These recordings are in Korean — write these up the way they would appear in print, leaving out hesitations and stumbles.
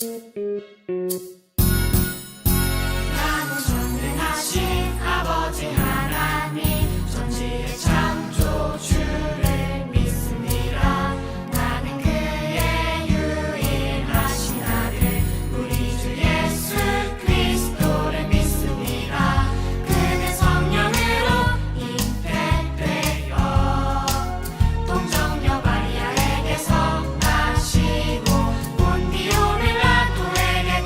나는 전능하신 아버지 하나님 전지의 창조주를 믿습니다. 나는 그의 유일하신 아들 우리 주 예수 그리스도를 믿습니다. 그는 성령으로 잉태되어 동정녀 마리아에게서 나시고 본디오 빌라도에게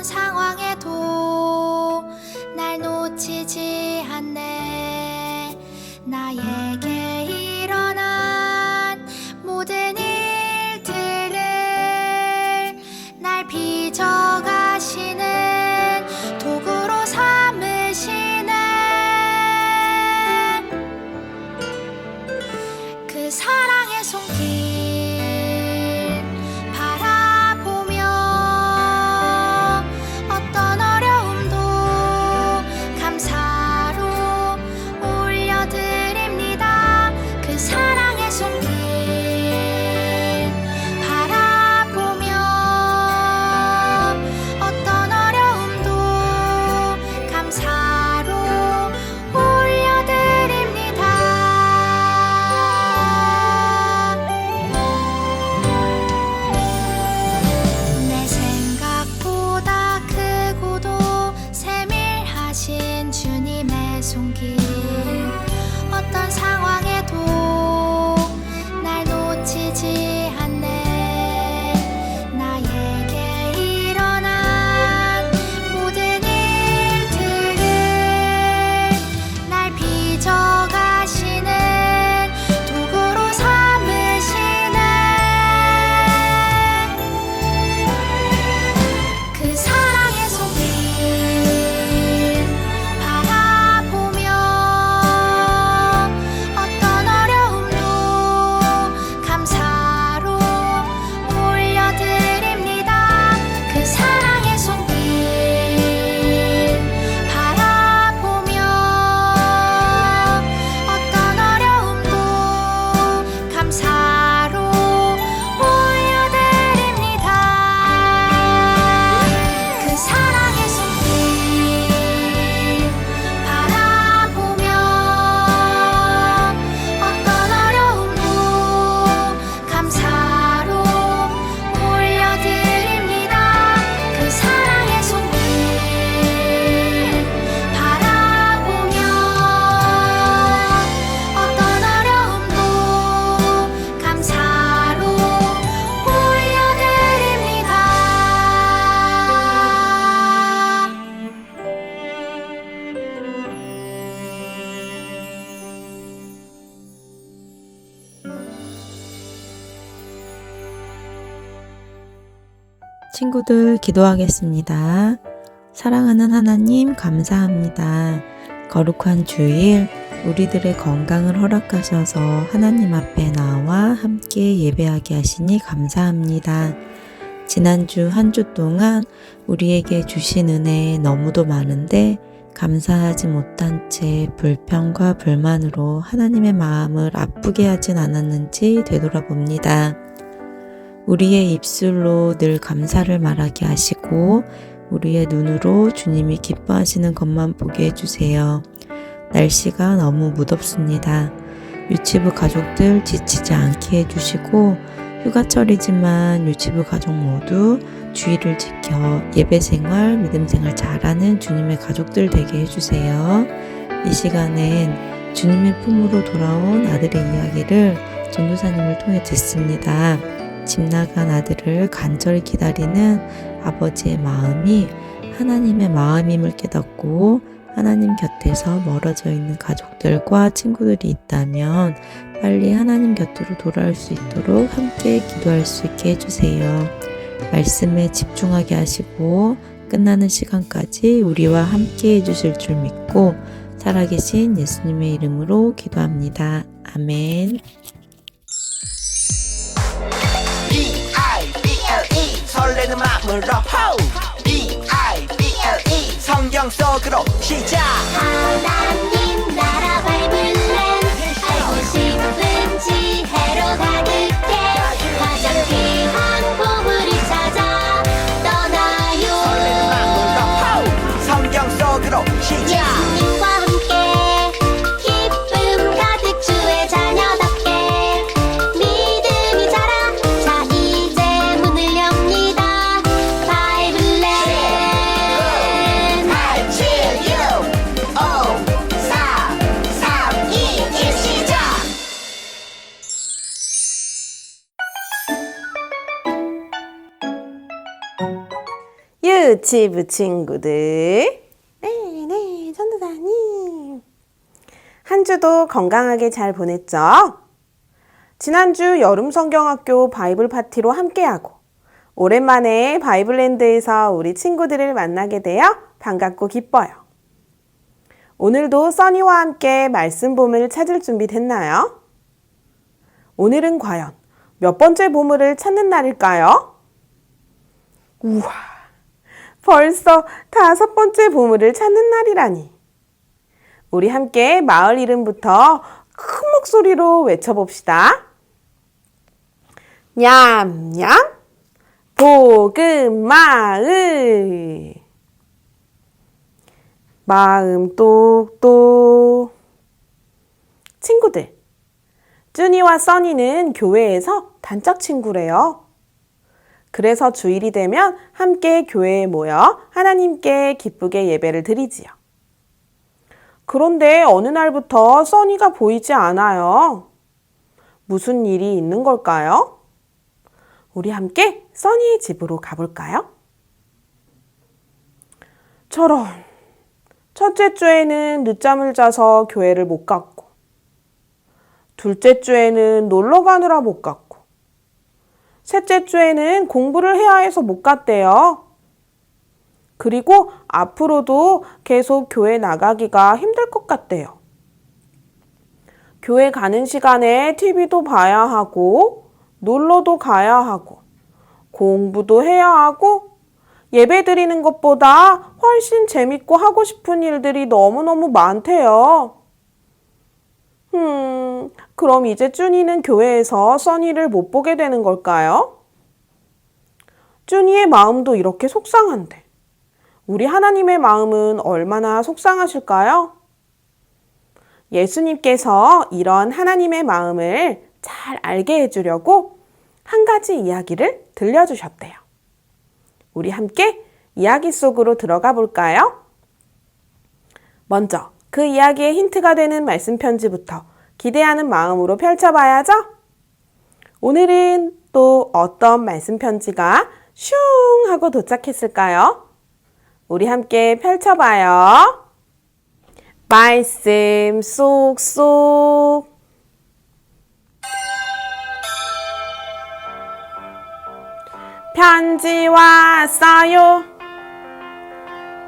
어떤 상황에도 날 놓치지 않네. 나에게 일어난 모든 일들을 날 빚어가시는 도구로 삼으시네. 그 사랑의 손길 바라보며 어떤 어려움도 감사로 올려드립니다. 그 사랑의 손길 바라보며 어떤 어려움도 감사로 올려드립니다. 내 생각보다 크고도 세밀하신 주님의 손길, 어떤 상황에도 날 놓치지 않네. 나에게 일어난 모든 일들을 날 빚어가시는 도구로 삼으시네. 그 사랑의 손길 바라보며 어떤 어려움도 감사로 올려드립니다. 그 사랑의 손길 바라보며 어떤 어려움도 감사로 올려드립니다. 그 사랑의 손길 바라보며 어떤 어려움도 감사로 올려드립니다. 그 사랑의 손길 바라보며 어떤 어려움도 감사로 올려드립니다. 친구들 기도하겠습니다. 사랑하는 하나님 감사합니다. 거룩한 주일 우리들의 건강을 허락하셔서 하나님 앞에 나와 함께 예배하게 하시니 감사합니다. 지난주 한 주 동안 우리에게 주신 은혜 너무도 많은데 감사하지 못한 채 불평과 불만으로 하나님의 마음을 아프게 하진 않았는지 되돌아봅니다. 우리의 입술로 늘 감사를 말하게 하시고 우리의 눈으로 주님이 기뻐하시는 것만 보게 해주세요. 날씨가 너무 무덥습니다. 유치부 가족들 지치지 않게 해주시고 휴가철이지만 유치부 가족 모두 주의를 지켜 예배생활, 믿음생활 잘하는 주님의 가족들 되게 해주세요. 이 시간엔 주님의 품으로 돌아온 아들의 이야기를 전도사님을 통해 듣습니다. 집 나간 아들을 간절히 기다리는 아버지의 마음이 하나님의 마음임을 깨닫고 하나님 곁에서 멀어져 있는 가족들과 친구들이 있다면 빨리 하나님 곁으로 돌아올 수 있도록 함께 기도할 수 있게 해주세요. 말씀에 집중하게 하시고 끝나는 시간까지 우리와 함께 해주실 줄 믿고 살아계신 예수님의 이름으로 기도합니다. 아멘. B-I-B-L-E 설레는 마음으로 B-I-B-L-E 성경 속으로 시작. 하나님 나라 바이블랜 알고 싶은 지혜로 가득해 가장 귀한 보물을 찾아 떠나요. 설레는 마음으로 성경 속으로 시작. 예수님과 함께 기쁨 가득 주의 자녀답게 믿음이 자라. 자 이제 문을 엽니다. 바이블랜 I chill you. Oh, 유치부 친구들. 네, 전도사님. 한 주도 건강하게 잘 보냈죠? 지난주 여름성경학교 바이블 파티로 함께하고 오랜만에 바이블랜드에서 우리 친구들을 만나게 되어 반갑고 기뻐요. 오늘도 써니와 함께 말씀 보물을 찾을 준비 됐나요? 오늘은 과연 몇 번째 보물을 찾는 날일까요? 우와, 벌써 5번째 보물을 찾는 날이라니. 우리 함께 마을 이름부터 큰 목소리로 외쳐봅시다. 냠냠 복음마을. 마음 똑똑. 친구들, 쭈니와 써니는 교회에서 단짝 친구래요. 그래서 주일이 되면 함께 교회에 모여 하나님께 기쁘게 예배를 드리지요. 그런데 어느 날부터 써니가 보이지 않아요. 무슨 일이 있는 걸까요? 우리 함께 써니의 집으로 가볼까요? 저런, 첫째 주에는 늦잠을 자서 교회를 못 갔고, 둘째 주에는 놀러 가느라 못 갔고, 셋째 주에는 공부를 해야 해서 못 갔대요. 그리고 앞으로도 계속 교회 나가기가 힘들 것 같대요. 교회 가는 시간에 TV도 봐야 하고, 놀러도 가야 하고, 공부도 해야 하고, 예배 드리는 것보다 훨씬 재밌고 하고 싶은 일들이 너무너무 많대요. 그럼 이제 쭈니는 교회에서 써니를 못 보게 되는 걸까요? 쭈니의 마음도 이렇게 속상한데 우리 하나님의 마음은 얼마나 속상하실까요? 예수님께서 이런 하나님의 마음을 잘 알게 해주려고 한 가지 이야기를 들려주셨대요. 우리 함께 이야기 속으로 들어가 볼까요? 먼저 그 이야기의 힌트가 되는 말씀 편지부터 기대하는 마음으로 펼쳐봐야죠. 오늘은 또 어떤 말씀 편지가 슝 하고 도착했을까요? 우리 함께 펼쳐봐요. 말씀 쏙쏙. 편지 왔어요.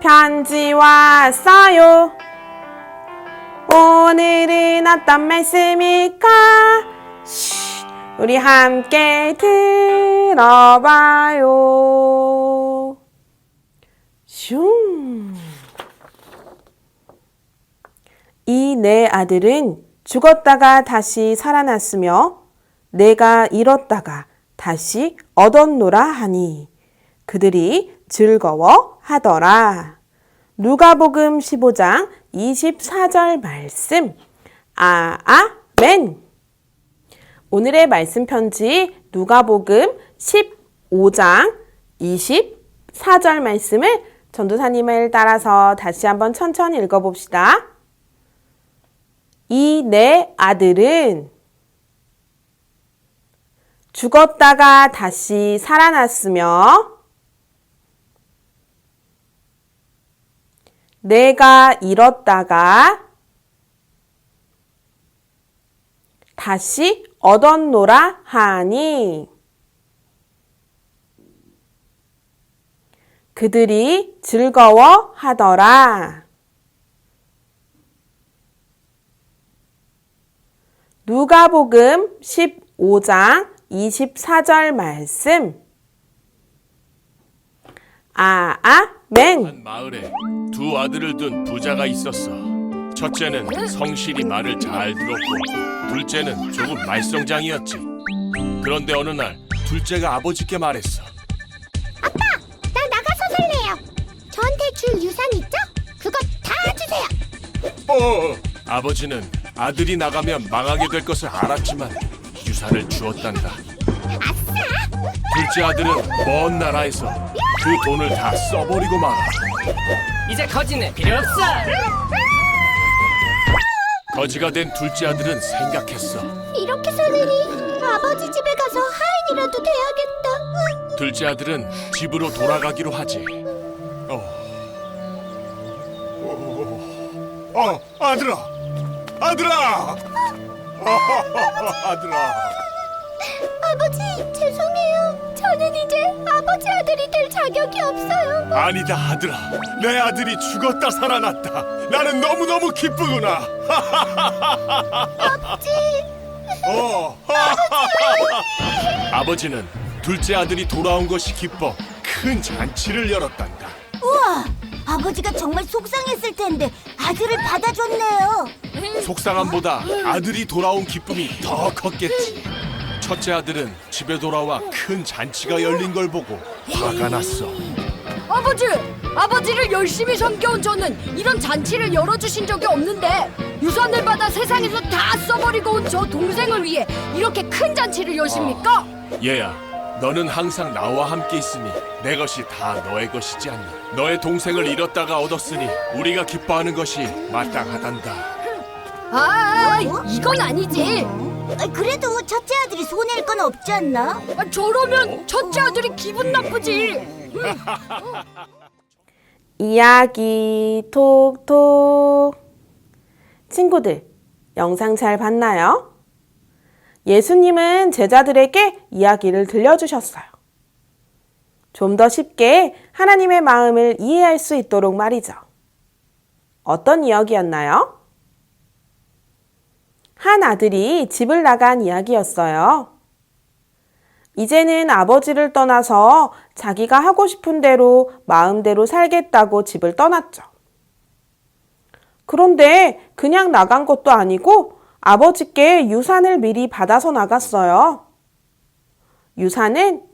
편지 왔어요. 오늘은 어떤 말씀일까? 우리 함께 들어봐요. 슝. 이 내 아들은 죽었다가 다시 살아났으며 내가 잃었다가 다시 얻었노라 하니 그들이 즐거워하더라. 누가복음 15장 24절 말씀. 아멘. 오늘의 말씀 편지 누가복음 15장 24절 말씀을 전도사님을 따라서 다시 한번 천천히 읽어봅시다. 이 내 아들은 죽었다가 다시 살아났으며 내가 잃었다가 다시 얻었노라 하니 그들이 즐거워하더라. 누가복음 15장 24절 말씀. 아멘. 한 마을에 두 아들을 둔 부자가 있었어. 첫째는 성실히 말을 잘 들었고 둘째는 조금 말썽장이었지. 그런데 어느 날 둘째가 아버지께 말했어. 아빠, 나 나가서 살래요. 저한테 줄 유산 있죠? 그거 다 주세요. 아버지는 아들이 나가면 망하게 될 것을 알았지만 유산을 주었단다. 아싸! 둘째 아들은 먼 나라에서 그 돈을 다 써버리고 말아. 이제 거지는 필요 없어. 거지가 된 둘째 아들은 생각했어. 이렇게 살느니 아버지 집에 가서 하인이라도 돼야겠다. 둘째 아들은 집으로 돌아가기로 하지. 아들아, 아들아, 아들아. 아버지, 죄송해요. 저는 이제 아버지 아들이 될 자격이 없어요. 아니다, 아들아. 내 아들이 죽었다 살아났다. 나는 너무너무 기쁘구나. 아버지, 아버지는 둘째 아들이 돌아온 것이 기뻐 큰 잔치를 열었단다. 우와! 아버지가 정말 속상했을 텐데 아들을 받아줬네요. 속상함보다 아들이 돌아온 기쁨이 더 컸겠지. 첫째 아들은 집에 돌아와 큰 잔치가 열린 걸 보고 화가 났어. 아버지를 열심히 섬겨온 저는 이런 잔치를 열어주신 적이 없는데 유산을 받아 세상에서 다 써버리고 온 저 동생을 위해 이렇게 큰 잔치를 여십니까? 얘야, 너는 항상 나와 함께 있으니 내 것이 다 너의 것이지 않니? 너의 동생을 잃었다가 얻었으니 우리가 기뻐하는 것이 마땅하단다. 이건 아니지. 그래도 첫째 아들이 손해일 건 없지 않나? 저러면 첫째 아들이 기분 나쁘지. 이야기 톡톡. 친구들, 영상 잘 봤나요? 예수님은 제자들에게 이야기를 들려주셨어요. 좀 더 쉽게 하나님의 마음을 이해할 수 있도록 말이죠. 어떤 이야기였나요? 한 아들이 집을 나간 이야기였어요. 이제는 아버지를 떠나서 자기가 하고 싶은 대로 마음대로 살겠다고 집을 떠났죠. 그런데 그냥 나간 것도 아니고 아버지께 유산을 미리 받아서 나갔어요. 유산은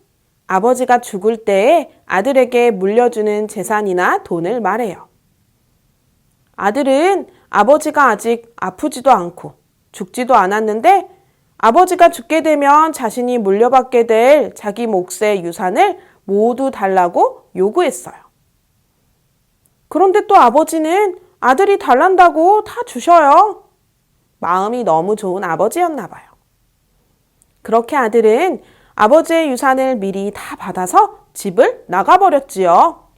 아버지가 죽을 때에 아들에게 물려주는 재산이나 돈을 말해요. 아들은 아버지가 아직 아프지도 않고 죽지도 않았는데 아버지가 죽게 되면 자신이 물려받게 될 자기 몫의 유산을 모두 달라고 요구했어요. 그런데 또 아버지는 아들이 달란다고 다 주셔요. 마음이 너무 좋은 아버지였나 봐요. 그렇게 아들은 아버지의 유산을 미리 다 받아서 집을 나가버렸지요.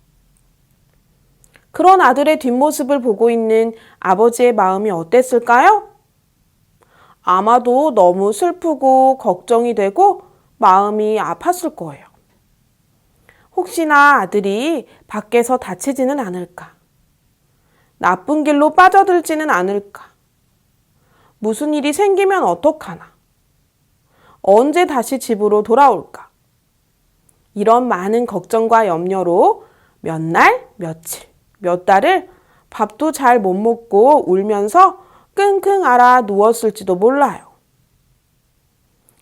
그런 아들의 뒷모습을 보고 있는 아버지의 마음이 어땠을까요? 아마도 너무 슬프고 걱정이 되고 마음이 아팠을 거예요. 혹시나 아들이 밖에서 다치지는 않을까? 나쁜 길로 빠져들지는 않을까? 무슨 일이 생기면 어떡하나? 언제 다시 집으로 돌아올까? 이런 많은 걱정과 염려로 몇 날, 며칠, 몇 달을 밥도 잘 못 먹고 울면서 끙끙 앓아 누웠을지도 몰라요.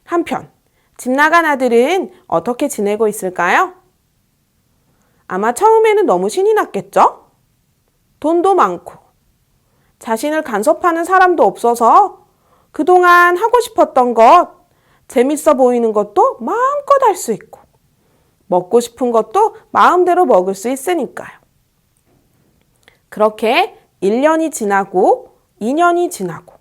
한편 집 나간 아들은 어떻게 지내고 있을까요? 아마 처음에는 너무 신이 났겠죠? 돈도 많고 자신을 간섭하는 사람도 없어서 그동안 하고 싶었던 것, 재밌어 보이는 것도 마음껏 할 수 있고 먹고 싶은 것도 마음대로 먹을 수 있으니까요. 그렇게 1년이 지나고 2년이 지나고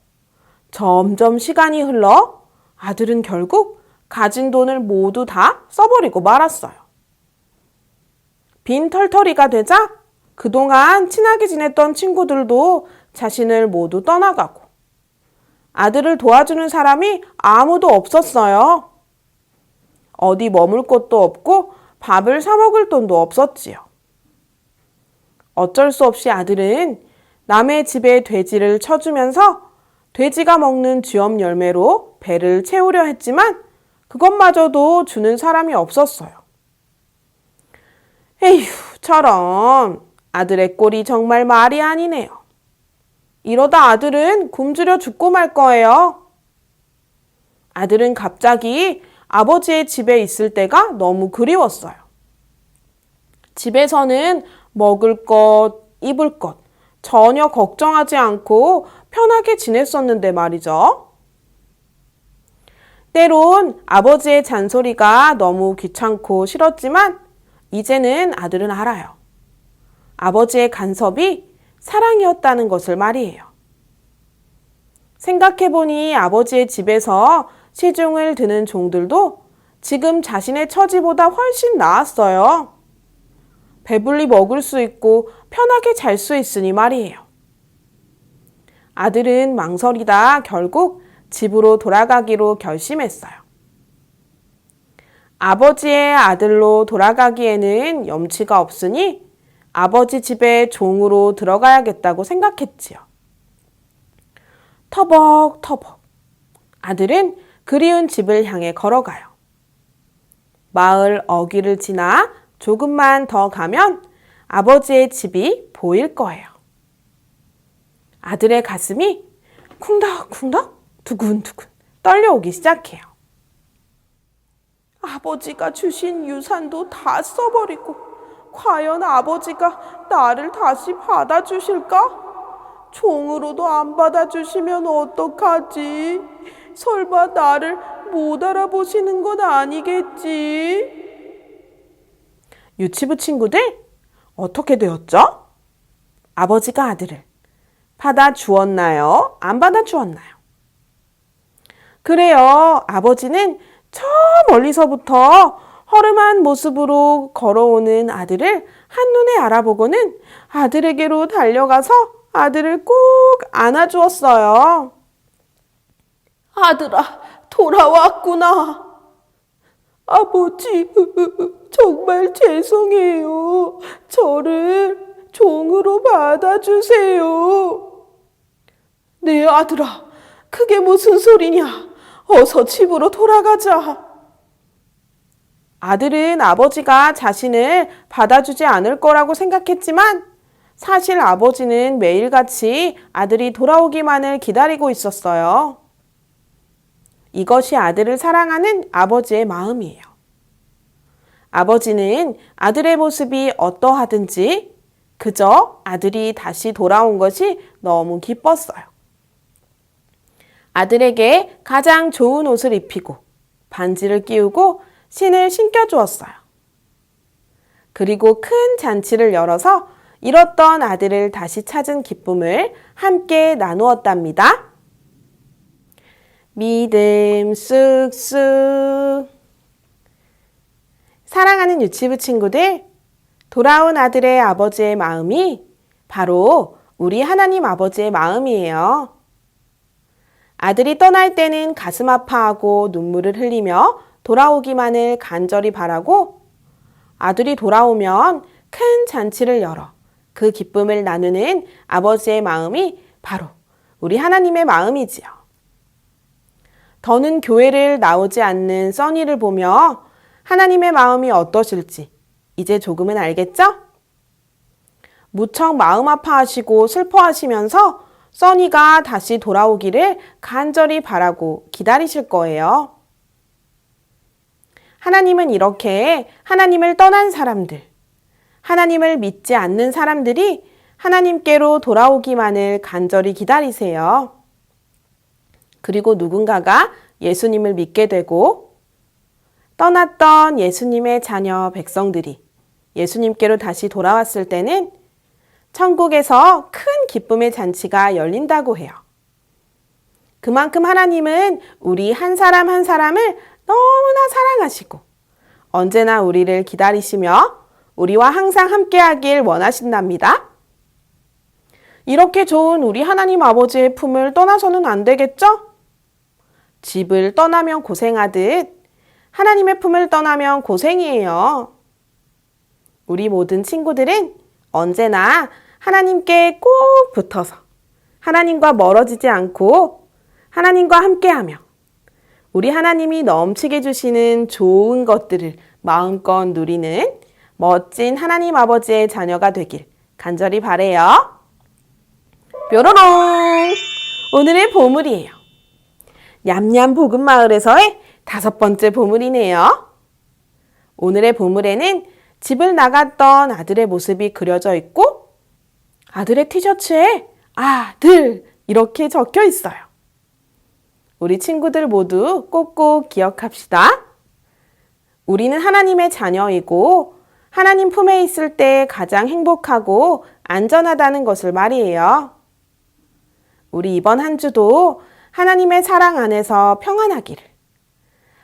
점점 시간이 흘러 아들은 결국 가진 돈을 모두 다 써버리고 말았어요. 빈털터리가 되자 그동안 친하게 지냈던 친구들도 자신을 모두 떠나가고 아들을 도와주는 사람이 아무도 없었어요. 어디 머물 곳도 없고 밥을 사 먹을 돈도 없었지요. 어쩔 수 없이 아들은 남의 집에 돼지를 쳐주면서 돼지가 먹는 쥐엄 열매로 배를 채우려 했지만 그것마저도 주는 사람이 없었어요. 에휴, 저런 아들의 꼴이 정말 말이 아니네요. 이러다 아들은 굶주려 죽고 말 거예요. 아들은 갑자기 아버지의 집에 있을 때가 너무 그리웠어요. 집에서는 먹을 것, 입을 것 전혀 걱정하지 않고 편하게 지냈었는데 말이죠. 때론 아버지의 잔소리가 너무 귀찮고 싫었지만 이제는 아들은 알아요. 아버지의 간섭이 사랑이었다는 것을 말이에요. 생각해보니 아버지의 집에서 시중을 드는 종들도 지금 자신의 처지보다 훨씬 나았어요. 배불리 먹을 수 있고 편하게 잘 수 있으니 말이에요. 아들은 망설이다 결국 집으로 돌아가기로 결심했어요. 아버지의 아들로 돌아가기에는 염치가 없으니 아버지 집에 종으로 들어가야겠다고 생각했지요. 터벅터벅 아들은 그리운 집을 향해 걸어가요. 마을 어귀를 지나 조금만 더 가면 아버지의 집이 보일 거예요. 아들의 가슴이 쿵덕쿵덕 두근두근 떨려오기 시작해요. 아버지가 주신 유산도 다 써버리고 과연 아버지가 나를 다시 받아주실까? 종으로도 안 받아주시면 어떡하지? 설마 나를 못 알아보시는 건 아니겠지? 유치부 친구들, 어떻게 되었죠? 아버지가 아들을 받아주었나요? 안 받아주었나요? 그래요. 아버지는 저 멀리서부터 허름한 모습으로 걸어오는 아들을 한눈에 알아보고는 아들에게로 달려가서 아들을 꼭 안아주었어요. 아들아, 돌아왔구나. 아버지, 정말 죄송해요. 저를 종으로 받아주세요. 네, 아들아, 그게 무슨 소리냐? 어서 집으로 돌아가자. 아들은 아버지가 자신을 받아주지 않을 거라고 생각했지만 사실 아버지는 매일같이 아들이 돌아오기만을 기다리고 있었어요. 이것이 아들을 사랑하는 아버지의 마음이에요. 아버지는 아들의 모습이 어떠하든지 그저 아들이 다시 돌아온 것이 너무 기뻤어요. 아들에게 가장 좋은 옷을 입히고 반지를 끼우고 신을 신겨주었어요. 그리고 큰 잔치를 열어서 잃었던 아들을 다시 찾은 기쁨을 함께 나누었답니다. 믿음 쑥쑥. 사랑하는 유치부 친구들, 돌아온 아들의 아버지의 마음이 바로 우리 하나님 아버지의 마음이에요. 아들이 떠날 때는 가슴 아파하고 눈물을 흘리며 돌아오기만을 간절히 바라고 아들이 돌아오면 큰 잔치를 열어 그 기쁨을 나누는 아버지의 마음이 바로 우리 하나님의 마음이지요. 더는 교회를 나오지 않는 써니를 보며 하나님의 마음이 어떠실지 이제 조금은 알겠죠? 무척 마음 아파하시고 슬퍼하시면서 써니가 다시 돌아오기를 간절히 바라고 기다리실 거예요. 하나님은 이렇게 하나님을 떠난 사람들, 하나님을 믿지 않는 사람들이 하나님께로 돌아오기만을 간절히 기다리세요. 그리고 누군가가 예수님을 믿게 되고 떠났던 예수님의 자녀 백성들이 예수님께로 다시 돌아왔을 때는 천국에서 큰 기쁨의 잔치가 열린다고 해요. 그만큼 하나님은 우리 한 사람 한 사람을 너무나 사랑하시고 언제나 우리를 기다리시며 우리와 항상 함께하길 원하신답니다. 이렇게 좋은 우리 하나님 아버지의 품을 떠나서는 안 되겠죠? 집을 떠나면 고생하듯 하나님의 품을 떠나면 고생이에요. 우리 모든 친구들은 언제나 하나님께 꼭 붙어서 하나님과 멀어지지 않고 하나님과 함께하며 우리 하나님이 넘치게 주시는 좋은 것들을 마음껏 누리는 멋진 하나님 아버지의 자녀가 되길 간절히 바래요. 뾰로롱! 오늘의 보물이에요. 냠냠 복음 마을에서의 5번째 보물이네요. 오늘의 보물에는 집을 나갔던 아들의 모습이 그려져 있고 아들의 티셔츠에 아들 이렇게 적혀 있어요. 우리 친구들 모두 꼭꼭 기억합시다. 우리는 하나님의 자녀이고 하나님 품에 있을 때 가장 행복하고 안전하다는 것을 말이에요. 우리 이번 한 주도 하나님의 사랑 안에서 평안하기를,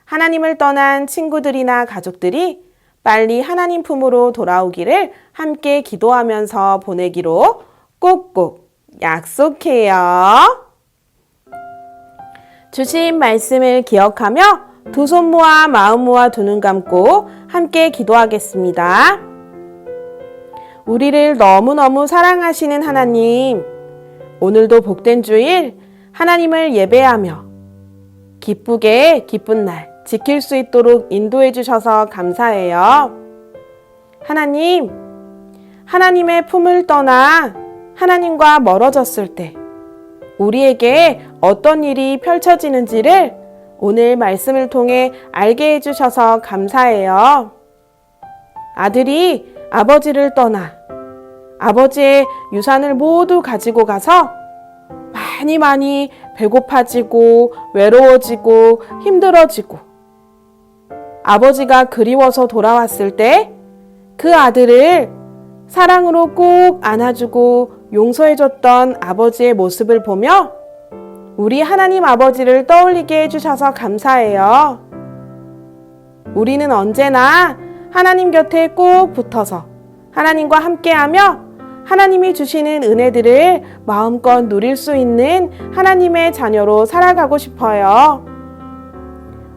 하나님을 떠난 친구들이나 가족들이 빨리 하나님 품으로 돌아오기를 함께 기도하면서 보내기로 꼭꼭 약속해요. 주신 말씀을 기억하며 두 손 모아 마음 모아 두 눈 감고 함께 기도하겠습니다. 우리를 너무너무 사랑하시는 하나님, 오늘도 복된 주일 하나님을 예배하며 기쁘게 기쁜 날 지킬 수 있도록 인도해 주셔서 감사해요. 하나님, 하나님의 품을 떠나 하나님과 멀어졌을 때 우리에게 어떤 일이 펼쳐지는지를 오늘 말씀을 통해 알게 해주셔서 감사해요. 아들이 아버지를 떠나 아버지의 유산을 모두 가지고 가서 많이 배고파지고 외로워지고 힘들어지고 아버지가 그리워서 돌아왔을 때 그 아들을 사랑으로 꼭 안아주고 용서해줬던 아버지의 모습을 보며 우리 하나님 아버지를 떠올리게 해주셔서 감사해요. 우리는 언제나 하나님 곁에 꼭 붙어서 하나님과 함께하며 하나님이 주시는 은혜들을 마음껏 누릴 수 있는 하나님의 자녀로 살아가고 싶어요.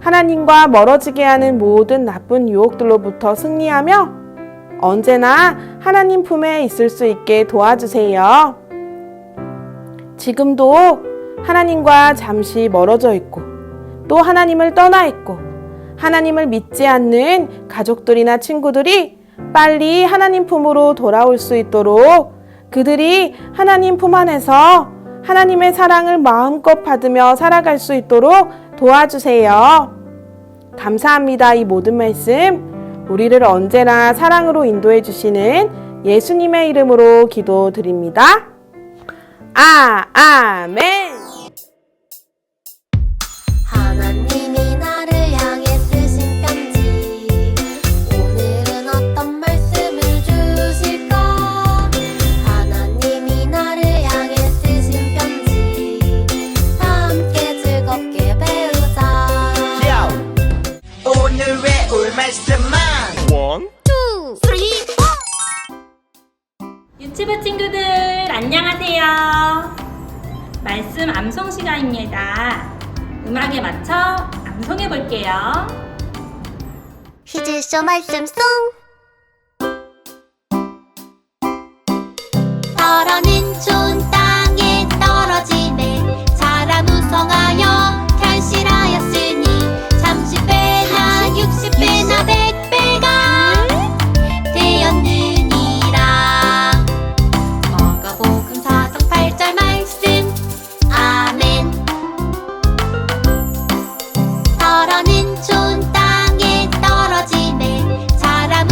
하나님과 멀어지게 하는 모든 나쁜 유혹들로부터 승리하며 언제나 하나님 품에 있을 수 있게 도와주세요. 지금도 하나님과 잠시 멀어져 있고 또 하나님을 떠나 있고 하나님을 믿지 않는 가족들이나 친구들이 빨리 하나님 품으로 돌아올 수 있도록 그들이 하나님 품 안에서 하나님의 사랑을 마음껏 받으며 살아갈 수 있도록 도와주세요. 감사합니다. 이 모든 말씀 우리를 언제나 사랑으로 인도해 주시는 예수님의 이름으로 기도드립니다. 아멘. 하나님이 나를 향해 쓰신 편지 오늘은 어떤 말씀을 주실까 하나님이 나를 향해 쓰신 편지 함께 즐겁게 배우자 오늘 외울 말씀만 유치부 친구들 안녕하세요. 말씀 암송 시간입니다. 음악에 맞춰 암송해 볼게요. 퀴즈쇼 말씀송 떨어는 좋은 땅에 떨어지네 자라 무성하여 결실하였으니 30배나 60배나 100배가 되었느니라 마가복음 4장 8절 말씀 아멘 떨어는 좋은 땅에 떨어지네 자라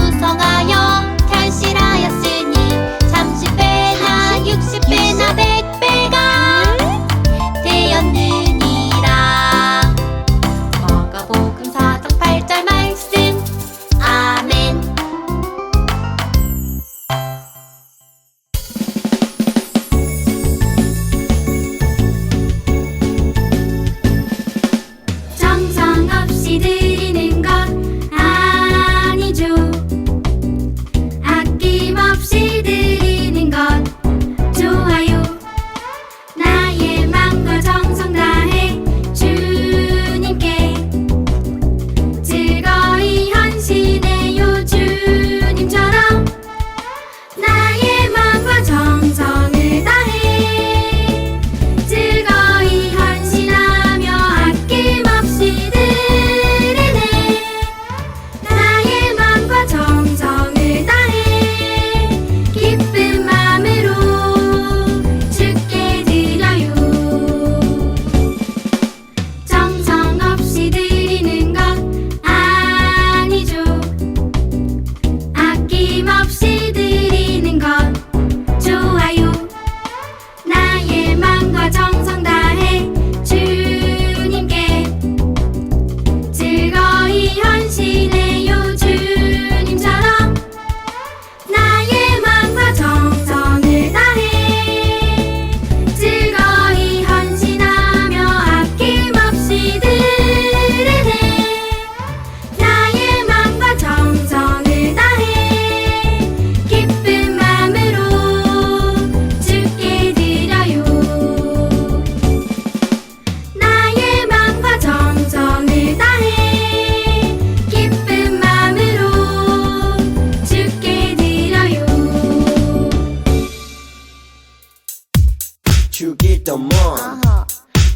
죽이던 문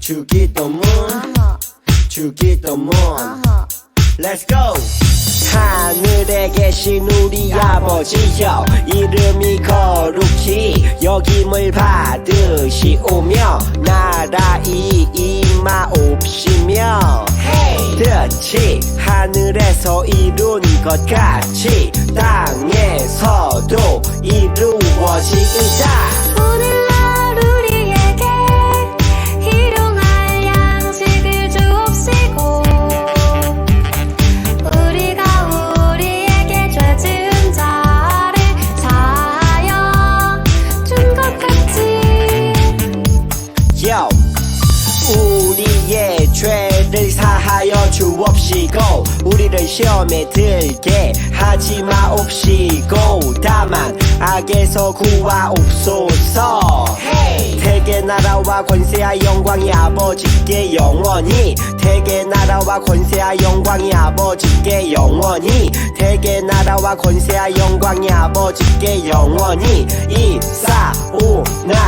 죽이던 문 죽이던 문 Let's go 하늘에 계신 우리 아버지여 이름이 거룩히 여김을 받으시오며 나라이 임하옵시며 뜻이 하늘에서 이룬 것 같이 땅에서도 이루어지이다 오늘날 우리에게 일용할 양식을 주옵시고 우리가 우리에게 죄 지은 자를 사하여 준 것 같이 Yo. 우리의 죄를 사하여 주옵시고 우리를 시험에 들게 하지 마옵시고 다만 악에서 구하옵소서 대개 나라와 권세와 영광이 아버지께 영원히 대개 나라와 권세와 영광이 아버지께 영원히 대개 나라와 권세와 영광이 아버지께 영원히 이사오나이다